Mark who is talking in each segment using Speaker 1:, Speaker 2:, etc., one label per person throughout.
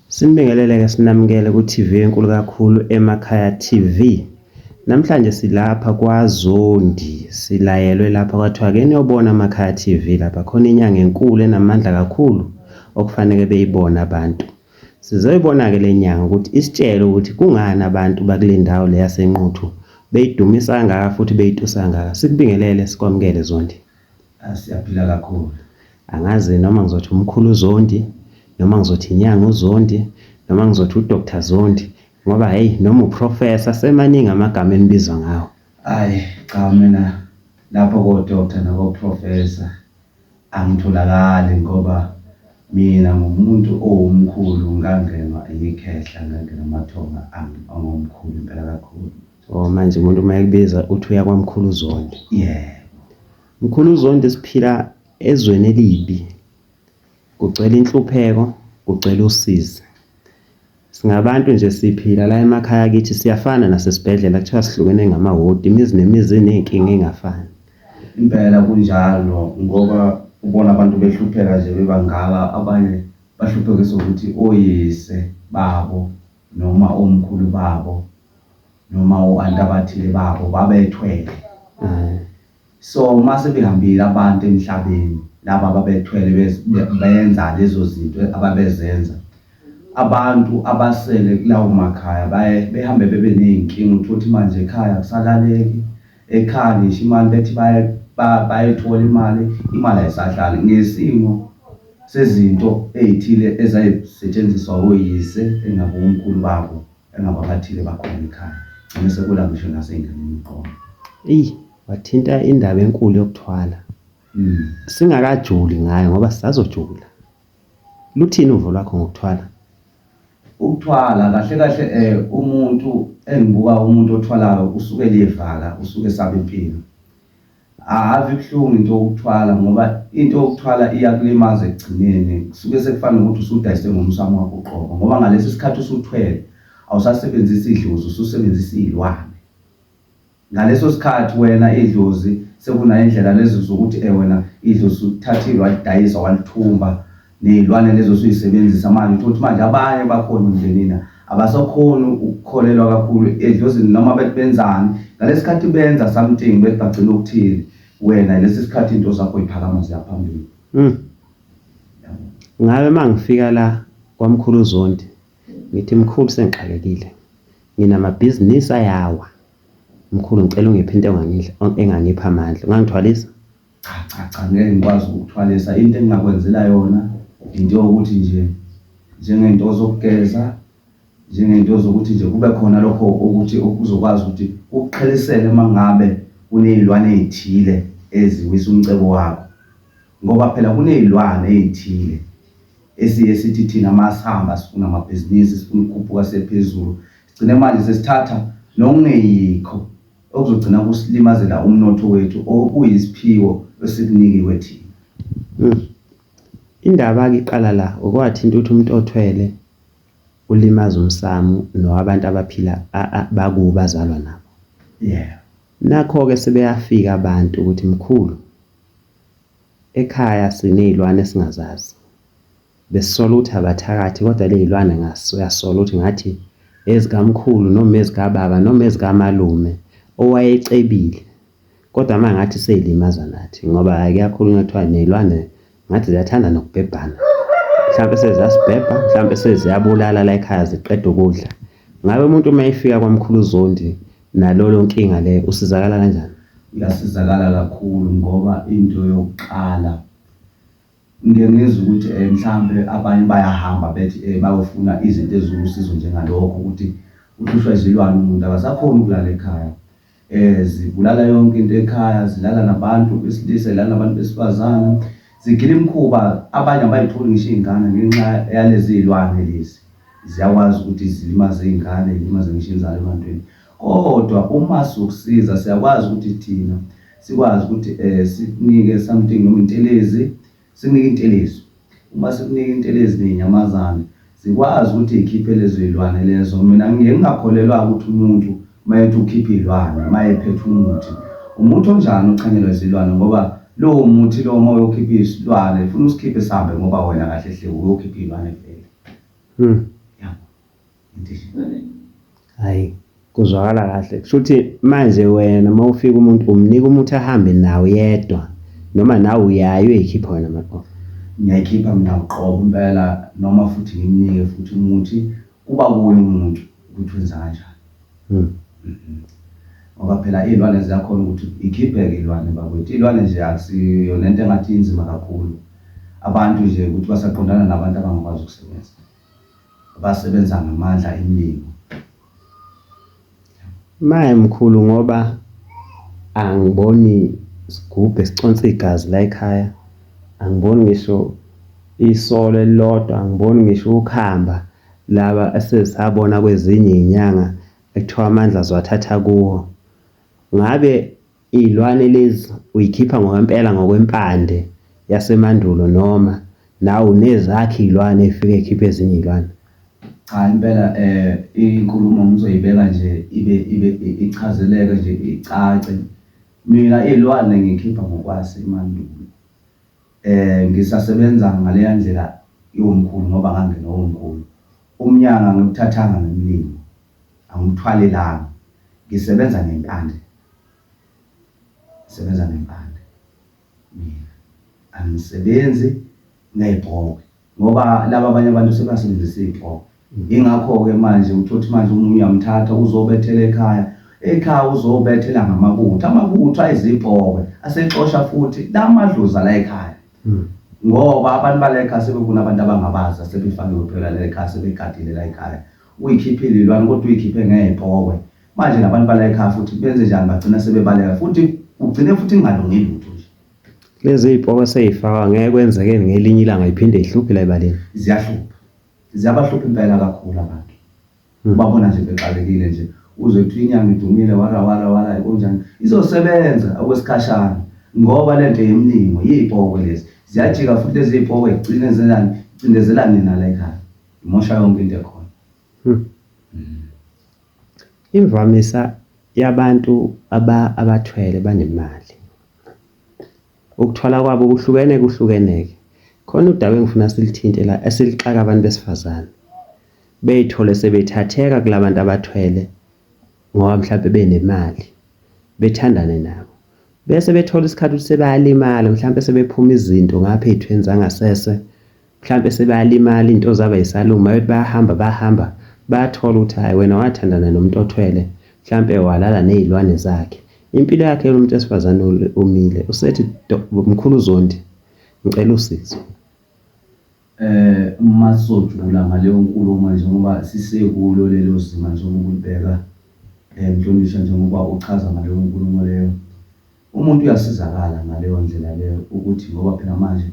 Speaker 1: Sinibingelele-ke sinamukele ku-TV enkulu kakhulu Emakhaya TV. Namhlanje silapha kwaZondi, silayelwe lapha kwathiwa ake niyobona Amakhaya TV lapha khona inyanga enkulu enamandla kakhulu okufanele beyibone abantu. Sizoyibona-ke le nyanga ukuthi isitshele ukuthi kungani abantu bakule ndawo le yaseNquthu beyidumisa kangaka futhi beyitusa kangaka. Sikubingelele sikwamukele Zondi.
Speaker 2: Siyaphila kakhulu.
Speaker 1: Angazi noma ngizothi umkhulu Zondi, noma ngizothi inyanga uZondi, noma ngizothi uDr Zondi, ngoba hey noma uprofessor semaningi amagama enibizwa ngawo.
Speaker 2: Cha mina lapho ko-doctor nako-professor angitholakali ngoba mina ngumuntu owumkhulu ngangenwa ikhehla ngangena amathonga angomkhulu impela kakhulu.
Speaker 1: Manje umuntu uma ekubiza uthi uya kwamkhulu Zondi. Mkhulu Zondi siphila ezweni elibi. Kucela inhlupheko, kucela usizi. Singabantu nje siphila la emakhaya kithi siyafana nasesibhedlela kuthiwa sihlukene ngamawodi, imizi nemizi inenkinga engafani.
Speaker 2: Impela kunjalo ngoba ubona abantu behlupheka nje bebangaka, abanye bahluphekiswa ukuthi oyise babo noma omkhulu babo noma o-anti abathile babo babethwele. So mase behambile abantu emhlabeni laba ababethwele benza lezo zinto ababezenza, abantu abasele kulawo makhaya behambe bebe ney'nkinga ukuthi manje ekhaya akusalaleki, ekhaya ngisho imali bethi bayithola imali ayisahlali ngesimo sezinto ey'thile ezayisetshenziswa oyise engabo omkhulu babo engabo abathile bakhona ekhaya. Gcine sekula ngisho nasey'nganeni uqobo.
Speaker 1: Wathinta indaba enkulu yokuthwala. Singakajuli ngayo ngoba sisazojula. Luthini uvo lwakho ngokuthwala?
Speaker 2: Ukuthwala kahle kahle umuntu engibuka umuntu othwalayo usuke liyevala, usuke esaba impilo. Ave kuhlungu into yokuthwala ngoba into yokuthwala iyakulimaza ekugcineni. Kusuke sekufana nokuthi usudayise ngomsamo wakho uqobo ngoba ngalesi sikhathi usuthwele awusasebenzisi idlozi, ususebenzisa iy'lwane. Ngaleso sikhathi wena idlozi sekunayo indlela lezo zokuthi wena idlozi uthathile walidayisa walithumba ney'lwane lezo suyisebenzisa manje ukuthi manje abanye bakhona emndenini abasakhoni ukukholelwa kakhulu edlozini noma benzani. Ngalesi sikhathi benza something bagcina okuthile, wena lesi sikhathi into zakho iphakama ziyaphambili.
Speaker 1: Ngabe mangifika la kwamkhulu Zondi ngithi mkhulu sengixakekile, nginamabhizinisi ayawa. Mkhulu ngicela ungiphe into engangipha amandla. Ungangithwalisa?
Speaker 2: Cha ngeke ngikwazi ukuthwalisa. Into engingakwenzela yona into yokuthi nje njengento zokugeza, njengento zokuthi nje kube khona lokho ukuthi uzokwazi ukuthi ukuqhelisele mangabe kuney'lwane ey'thile eziwisa umcebo wakho, ngoba phela kuney'lwane ey'thile esiye sithi thina masihamba sifuna amabhizinisi sifuna ukukhuphuka sephezulu sigcine manje sesithatha nokungeyikho okuzogcina kusilimazela umnotho wethu okuyisiphiwo esikunikiwe thina.
Speaker 1: Indaba-ke iqala la ukwathinta ukuthi umuntu othwele ulimaza umsamu nabantu abaphila bakubo bazalwa nabo. Nakho-ke sebeyafika abantu ukuthi mkhulu ekhaya siney'lwane esingazazi. Besisola ukuthi abathakathi kodwa ley'lwane uyasola ukuthi ngathi ezikamkhulu noma ezikababa noma ezikamalume owayecebile, kodwa manje ngathi sey'limaza nathi ngoba kuyakhulunywa kuthiwa ney'lwane ngathi ziyathanda nokubhebhana. Mhlawumbe seziyasibhebha, mhlawumbe seziyabulala la ekhaya ziqeda ukudla. Ngabe umuntu uma efika kwamkhulu Zondi nalolo nkinga le usizakala kanjani?
Speaker 2: Uyasizakala kakhulu ngoba into yokuqala ngike ngizwe ukuthi mhlawumbe abanye bayahamba bethi bayofuna izinto eziwusizo njengalokho ukuthi uhlushwa izilwane umuntu akasakhoni ukulala ekhaya. Zibulala yonke into ekhaya, zilala nabantu besilisa, zilala nabantu besifazane, zigila imikhuba, abanye abayitholi ngisho iy'ngane ngenxa yalezi iy'lwane lezi. ziyakwazi ukuthi zilimaze iy'ngane, zilimaze ngisho inzalo ebantwini. Kodwa uma sokusiza siyakwazi ukuthi thina sikwazi ukuthi sikunike something noma intelezi, sikunike intelezi. Uma sikunika intelezi ney'nyamazane zikwazi ukuthi y'khiphe lezo y'lwane lezo. Mina ngingakholelwa ukuthi umuntu mayethi ukhipha iy'lwane mayephethe umuthi onjani ochanyelwa izilwane, ngoba lowo muthi lowo uma uyokhipha isilwane ufuna usikhiphe sihambe ngoba wena kahle hle uyokhipha iy'lwane vele.
Speaker 1: Hhayi, kuzwakala kahle. Kusho ukuthi manje wena uma ufika umuntu umnika umuthi ahambe nawe yedwa noma nawe uyayo uyikhipha wena maqoqo?
Speaker 2: Ngiyayikhipha mina uqobo impela, noma futhi ngimnike futhi umuthi kuba kuye umuntu ukuthi wenza kanjani. Ngoba phela iy'lwane ziyakhona ukuthi ikhiphe-ke iy'lwane bakwethu. Iy'lwane nje akusiyona into engathi inzima kakhulu. Abantu nje ukuthi basaqondana nabantu abangakwazi ukusebenza, abasebenza ngamandla emilingo.
Speaker 1: Maye mkhulu, ngoba angiboni isigubhu esiconsa igazi la ekhaya, angiboni ngisho isolo elilodwa, angiboni ngisho ukhamba laba esesabona kwezinye iy'nyanga ekuthiwa amandla azowathatha kuwo. Ngabe iy'lwane lezi uy'khipha ngokwempela ngokwempande yasemandulo noma nawe unezakho iy'lwane ey'fike y'khiphe ezinye iy'lwane?
Speaker 2: Cha impela inkulumo ngizoyibeka nje ibe ichazeleke nje icace. Mina iy'lwane ngikhipha ngokwazi emandulo. Ngisasebenza ngaleya ndlela yomkhulu ngoba ngangena omkhulu. Umnyaka ngikuthathanga ngemlingo, angithwalelanga, ngisebenza ngempande. Ngisebenza ngempande mina, angisebenzi ngey'bhokwe ngoba laba abanye abantu sebasebenzisa iy'bhokwe. Ingakho-ke manje uthothi manje umunye uyamthatha uzobethela ekhaya uzobethela ngamabutho. Amabutho ayizibhokwe asexosha futhi la madlozi la ekhaya. Ngoba abantu bala ekhaya sebefuna abantu abangabaza, sebefakiwe phela la ekhaya, sebegadile la ekhaya. Uyikhiphile iy'lwane kodwa uy'khiphe ngey'bhokwe. Manje nabantu bala ekhaya futhi benze njani? Bagcina sebebaleka futhi ugcine futhi kungalungile lutho nje.
Speaker 1: Lezi y'bhokwe sey'fakwa ngeke kwenzekeni ngelinye ilanga iphinde ihluphe la ebaleni?
Speaker 2: Ziyahlupha, ziyabahlupha impela kakhulu abantu. Ubabona nje bexakekile nje, uzwe kuthiwa inyanga idumile wara kunjani. Izosebenza okwesikhashana ngoba lento yemlingo yiy'bhokwe lezi. Ziyajika futhi lezi y'bhokwe zigcine zenjani, cindezela nina la ekhaya, imosha yonke into ekhona.
Speaker 1: Imvamisa yabantu abathwele banemali, ukuthwala kwabo kuhlukeneke. Khona udaba engifuna silithinte la esilixaka abantu besifazane bey'thole sebethatheka kulabantu abathwele ngoba mhlawumbe benemali, bethandane nabo bese bethola isikhathi ukuthi sebayalimala, mhlawumbe sebephuma izinto ngapha ey'thweni zangasese, mhlawumbe sebayalimala into zabo ay'salungi. Mayethi bahamba bayathola ukuthi hhayi wena wathandana nomuntu othwele, mhlawumbe walala ney'lwane zakhe. Impilo yakhe lo muntu wesifazane umile usethi mkhulu Zondi ngicela usizo.
Speaker 2: Uma sizojula ngaleyo nkulumo nje ngoba sisekulo lelo zima njengoba ulibeka, Mhlonishwa, njengoba uchaza ngaleyo nkulumo leyo, umuntu uyasizakala ngaleyo ndlela leyo ukuthi ngoba phela manje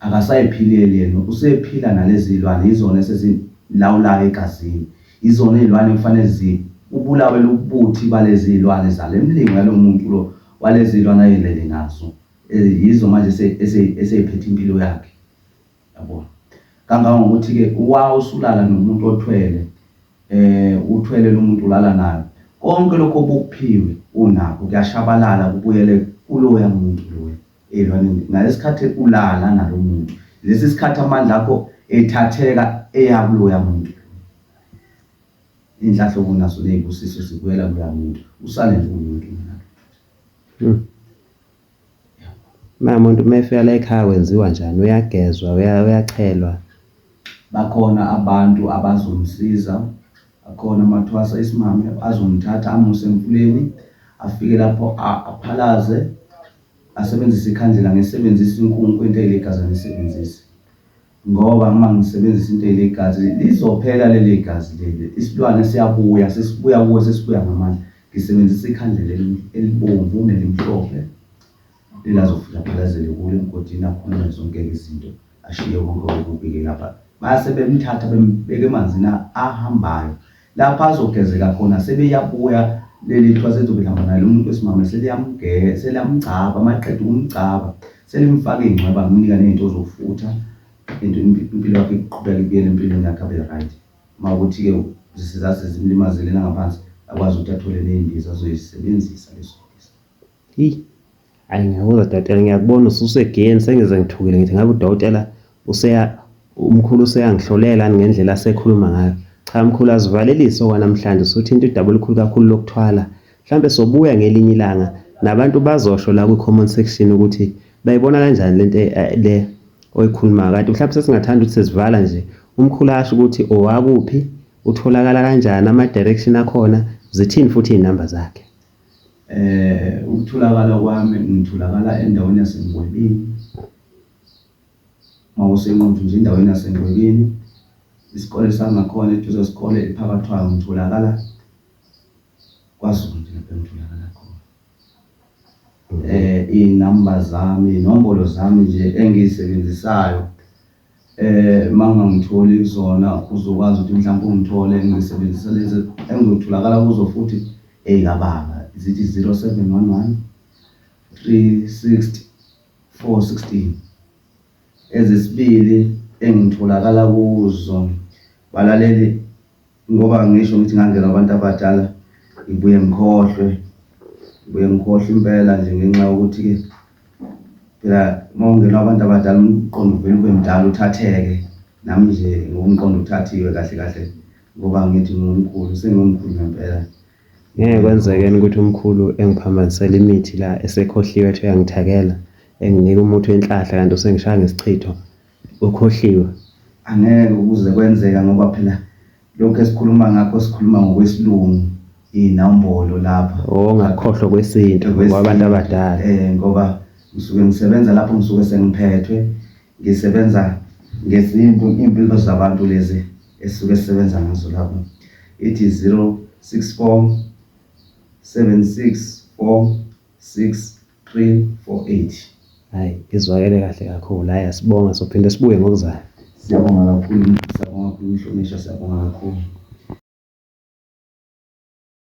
Speaker 2: akasayiphileli yena, usephila nalezi iy'lwane. Yizona esezilawulayo egazini, yizona iy'lwane kufanele ubulawe lobuthi balezi iy'lwane zale mlingo yalo muntu lo walezi iy'lwane ayelele nazo. Yizo manje esey'phethe impilo yakhe, yabona. Kangangokuthi-ke usulala nomuntu othwele, uthwele lo muntu ulala naye, konke lokho obukuphiwe unakho kuyashabalala kubuyele kuloya muntu loya ey'lwaneni. Ngalesikhathi ulala nalo muntu, lesi sikhathi amandla akho ethatheka eya kuloya muntu. Iy'nhlahla obunazo ney'busiso zibuyela kuloya muntu, usale nje umuntu mina.
Speaker 1: Umuntu uma efika la ekhaya wenziwa njani? Uyagezwa, uyachelwa?
Speaker 2: Bakhona abantu abazomsiza, akhona amathwasa isimame azomthatha amuse emfuleni, afike lapho aphalaze, asebenzise ikhandlela, ngisebenzisa inkunku, into ey'ligazi angisebenzisi. Ngoba uma ngisebenzisa into ey'ligazi lizophela leli gazi leli, isilwane siyabuya, sesibuya kuwe, sesibuya ngamandla. Ngisebenzisa ikhandlela elibomvu nelimhlophe, elazofika aphalazele kulo emgodini, akhulume zonke izinto, ashiye konke okubi-ke lapha base bemthatha bembeka emanzini ahambayo lapha azogezeka khona. Sebeyabuya leli xhwa sezobe lihamba nalo umuntu wesimame selamgcaba, maqeda ukumgcaba selimfaka ingcweba, nginika nezinto zokufutha, impilo yakhe iqhubeka ibuyele empilweni yakhe abe right. Mawukuthi-ke zisizase zimlimazele ngaphansi, akwazi ukuthi athole nezimbiza azoyisebenzisa leso.
Speaker 1: Hayi ngiyakuzwa dokotela, ngiyakubona ususegeni, sengize ngithukile ngithi ngabe udokotela umkhulu useyangihlolela ngendlela asekhuluma ngayo. Cha mkhulu, azivalelise okwanamhlanje, suthinta udaba olukhulu kakhulu lokuthwala. Mhlawumbe sobuya ngelinye ilanga nabantu bazosho la ku-comment section ukuthi bayibona kanjani lento le oyikhulumayo, kanti mhlawumbe sesingathanda ukuthi sizivala nje, umkhulu asho ukuthi owakuphi, utholakala kanjani, ama-direction akhona, zithini futhi iy'namba zakhe.
Speaker 2: Ukutholakala kwami ngitholakala endaweni yaseNgwebini. MawuseNquthu nje endaweni yaseNgwebini, isikole sami ngakhona eduze kwesikole ephakathwayo, ngitholakala KwaZulu nje lapho ngitholakala khona. Iy'namba zami, iy'nombolo zami nje engiyisebenzisayo, mangangitholi zona uzokwazi ukuthi mhlawumbe ungithole ngisebenzisa lezi engizotholakala kuzo futhi ey'kababa zithi 0711 360 416. Ezesibili engitholakala kuzo, balaleli, ngoba ngisho ngithi ngangena abantu abadala ngibuye ngikhohlwe impela nje, ngenxa yokuthi-ke phela mawungena abantu abadala umqondo uvele ube mdala uthatheke. Nami nje ngomqondo uthathiwe kahle kahle ngoba ngithi ngumkhulu, sengimkhulu ngempela.
Speaker 1: Ngeke kwenzekeni ukuthi umkhulu engiphambanisele imithi la esekhohliwe ethi uyangithakela, enginika umuthi wenhlahla kanti usengishaya ngesichitho ukhohliwe?
Speaker 2: Angeke ukuze kwenzeka ngoba phela lokho esikhuluma ngakho sikhuluma ngokwesilungu, iy'nombolo lapha.
Speaker 1: Ongakhohlwa kwesintu kwabantu abadala.
Speaker 2: Ngoba ngisuke ngisebenza lapho, ngisuke sengiphethwe, ngisebenza ngezinto, iy'mpilo zabantu lezi esisuke sisebenza ngazo lapho. Ithi 064 764 6348.
Speaker 1: Hayi, izwakele kahle kakhulu. Hayi, asibonga, sophinde sibuye ngokuzayo.
Speaker 2: Siyabonga kakhulu, siyabonga kakhulu, Mhlonishwa, siyabonga kakhulu.